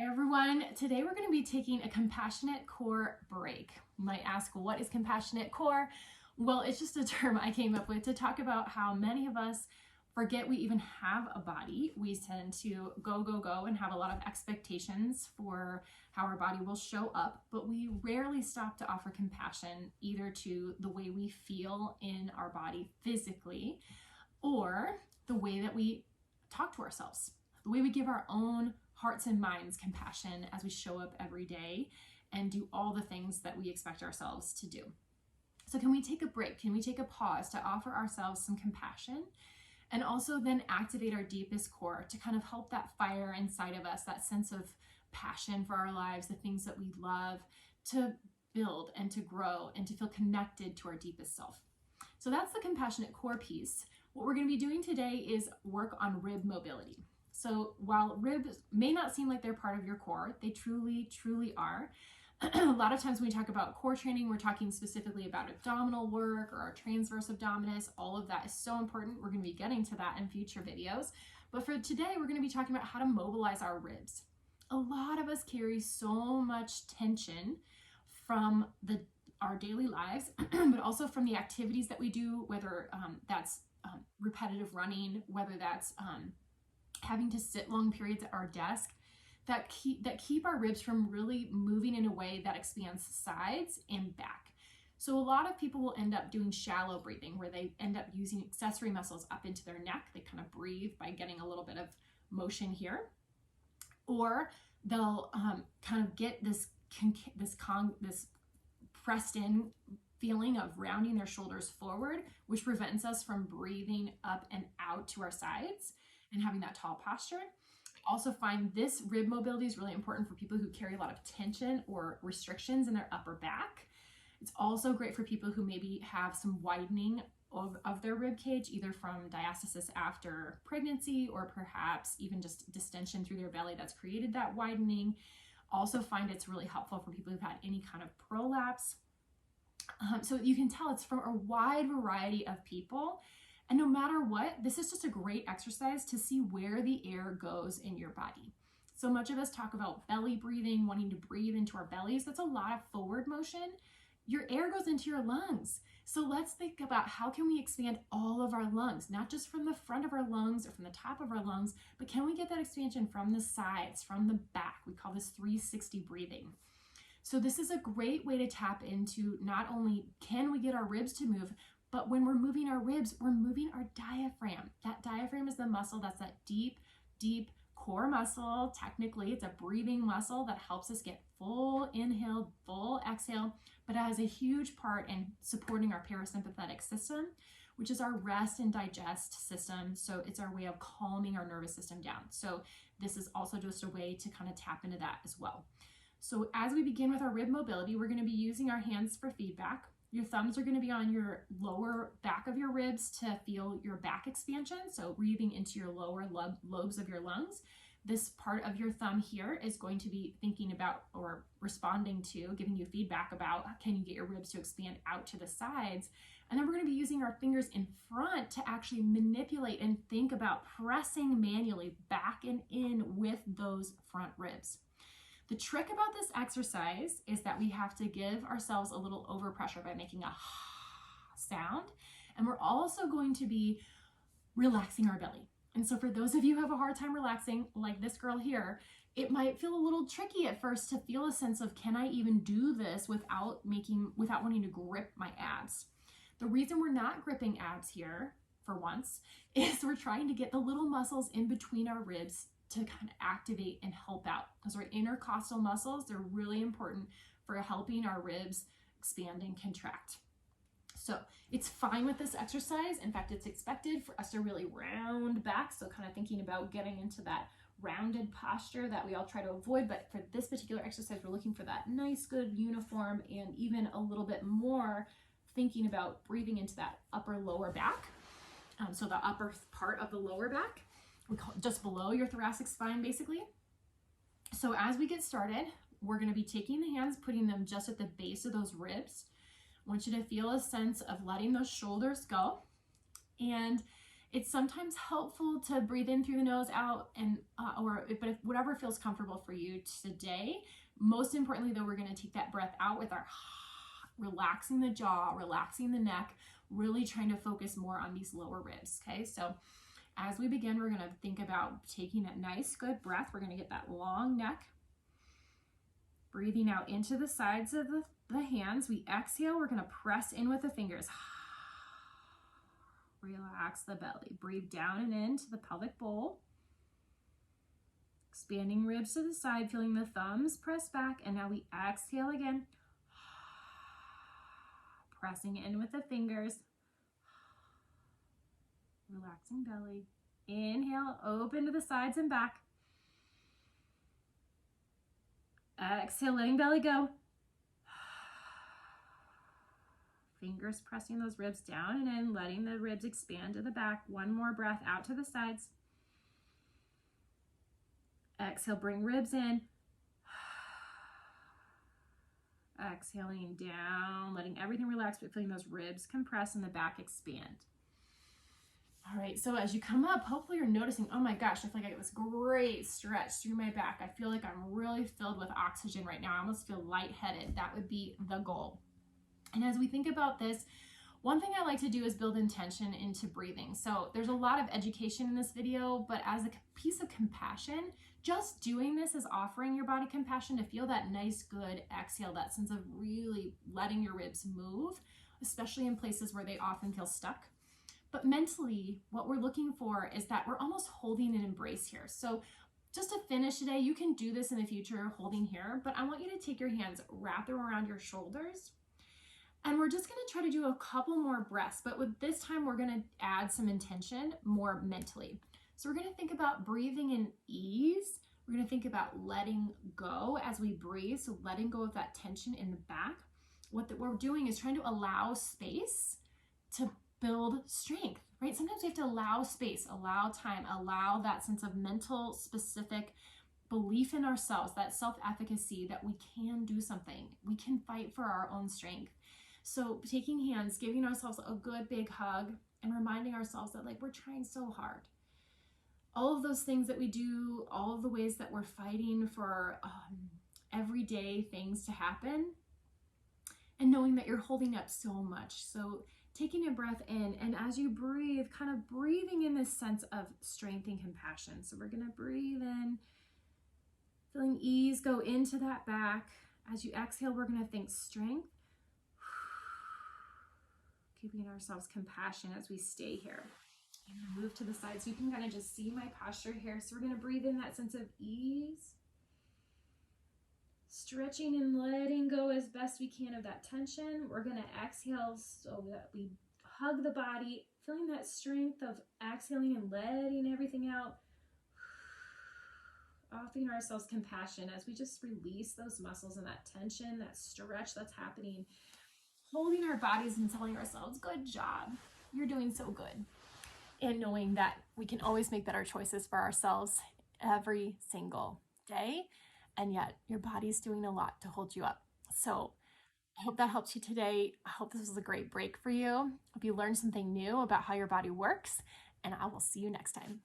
everyone. Today we're going to be taking a compassionate core break. You might ask, well, what is compassionate core? Well, it's just a term I came up with to talk about how many of us forget we even have a body. We tend to go and have a lot of expectations for how our body will show up, but we rarely stop to offer compassion either to the way we feel in our body physically or the way that we talk to ourselves, the way we give our own hearts and minds compassion as we show up every day and do all the things that we expect ourselves to do. So can we take a break? Can we take a pause to offer ourselves some compassion and also then activate our deepest core to kind of help that fire inside of us, that sense of passion for our lives, the things that we love, to build and to grow and to feel connected to our deepest self. So that's the compassionate core piece. What we're going to be doing today is work on rib mobility. So while ribs may not seem like they're part of your core, they truly are. A lot of times when we talk about core training, we're talking specifically about abdominal work or our transverse abdominis. All of that is so important. We're going to be getting to that in future videos. But for today, we're going to be talking about how to mobilize our ribs. A lot of us carry so much tension from our daily lives, but also from the activities that we do, whether that's repetitive running, whether that's having to sit long periods at our desk, that keep our ribs from really moving in a way that expands sides and back. So a lot of people will end up doing shallow breathing, where they end up using accessory muscles up into their neck. They kind of breathe by getting a little bit of motion here, or they'll kind of get this pressed in feeling of rounding their shoulders forward, which prevents us from breathing up and out to our sides and having that tall posture. I also find this rib mobility is really important for people who carry a lot of tension or restrictions in their upper back. It's also great for people who maybe have some widening of their rib cage, either from diastasis after pregnancy or perhaps even just distension through their belly that's created that widening. Also find it's really helpful for people who've had any kind of prolapse. So you can tell it's from a wide variety of people. And no matter what, this is just a great exercise to see where the air goes in your body. So much of us talk about belly breathing, wanting to breathe into our bellies. That's a lot of forward motion. Your air goes into your lungs. So let's think about how can we expand all of our lungs, not just from the front of our lungs or from the top of our lungs, but can we get that expansion from the sides, from the back? We call this 360 breathing. So this is a great way to tap into not only can we get our ribs to move, but when we're moving our ribs, we're moving our diaphragm. That diaphragm is the muscle that's that deep core muscle. Technically, it's a breathing muscle that helps us get full inhale, full exhale, but it has a huge part in supporting our parasympathetic system, which is our rest and digest system. So it's our way of calming our nervous system down. So this is also just a way to kind of tap into that as well. So as we begin with our rib mobility, we're going to be using our hands for feedback. Your thumbs are going to be on your lower back of your ribs to feel your back expansion, so breathing into your lower lobes of your lungs. This part of your thumb here is going to be thinking about or responding to, giving you feedback about can you get your ribs to expand out to the sides. And then we're going to be using our fingers in front to actually manipulate and think about pressing manually back and in with those front ribs. The trick about this exercise is that we have to give ourselves a little overpressure by making a sound. And we're also going to be relaxing our belly. And so for those of you who have a hard time relaxing, like this girl here, it might feel a little tricky at first to feel a sense of, can I even do this without wanting to grip my abs? The reason we're not gripping abs here, for once, is we're trying to get the little muscles in between our ribs to kind of activate and help out. Those are intercostal muscles. They're really important for helping our ribs expand and contract. So it's fine with this exercise. In fact, it's expected for us to really round back. So kind of thinking about getting into that rounded posture that we all try to avoid. But for this particular exercise, we're looking for that nice, good uniform, and even a little bit more thinking about breathing into that upper lower back. So the upper part of the lower back. We call it just below your thoracic spine, basically. So as we get started, we're going to be taking the hands, putting them just at the base of those ribs. I want you to feel a sense of letting those shoulders go. And It's sometimes helpful to breathe in through the nose, out, and but whatever feels comfortable for you today. Most importantly, though, we're going to take that breath out with our relaxing the jaw, relaxing the neck, really trying to focus more on these lower ribs. Okay, so as we begin, we're going to think about taking that nice, good breath. We're going to get that long neck. Breathing out into the sides of the hands. We exhale. We're going to press in with the fingers. Relax the belly. Breathe down and into the pelvic bowl. Expanding ribs to the side, feeling the thumbs press back. And now we exhale again. Pressing in with the fingers. Relaxing belly. Inhale, open to the sides and back. Exhale, letting belly go. Fingers pressing those ribs down and in, letting the ribs expand to the back. One more breath out to the sides. Exhale, bring ribs in. Exhaling down, letting everything relax, but feeling those ribs compress and the back expand. All right, so as you come up, hopefully you're noticing, oh my gosh, I feel like I get this great stretch through my back. I feel like I'm really filled with oxygen right now. I almost feel lightheaded. That would be the goal. And as we think about this, one thing I like to do is build intention into breathing. So there's a lot of education in this video, but as a piece of compassion, just doing this is offering your body compassion to feel that nice, good exhale, that sense of really letting your ribs move, especially in places where they often feel stuck. But mentally, what we're looking for is that we're almost holding an embrace here. So just to finish today, you can do this in the future, holding here, but I want you to take your hands, wrap them around your shoulders, and we're just gonna try to do a couple more breaths, but with this time, we're gonna add some intention more mentally. So we're gonna think about breathing in ease. We're gonna think about letting go as we breathe, so letting go of that tension in the back. What we're doing is trying to allow space to build strength, right? Sometimes we have to allow space, allow time, allow that sense of mental specific belief in ourselves, that self-efficacy that we can do something. We can fight for our own strength. So taking hands, giving ourselves a good big hug and reminding ourselves that like we're trying so hard. All of those things that we do, all of the ways that we're fighting for everyday things to happen, and knowing that you're holding up so much. So taking a breath in, and as you breathe, kind of breathing in this sense of strength and compassion. So we're gonna breathe in, feeling ease go into that back. As you exhale, we're gonna think strength. Giving ourselves compassion as we stay here. And move to the side so you can kind of just see my posture here. So we're gonna breathe in that sense of ease. Stretching and letting go as best we can of that tension. We're gonna exhale so that we hug the body, feeling that strength of exhaling and letting everything out. Offering ourselves compassion as we just release those muscles and that tension, that stretch that's happening. Holding our bodies and telling ourselves, good job, you're doing so good. And knowing that we can always make better choices for ourselves every single day. And yet your body's doing a lot to hold you up. So I hope that helps you today. I hope this was a great break for you. Hope you learned something new about how your body works, and I will see you next time.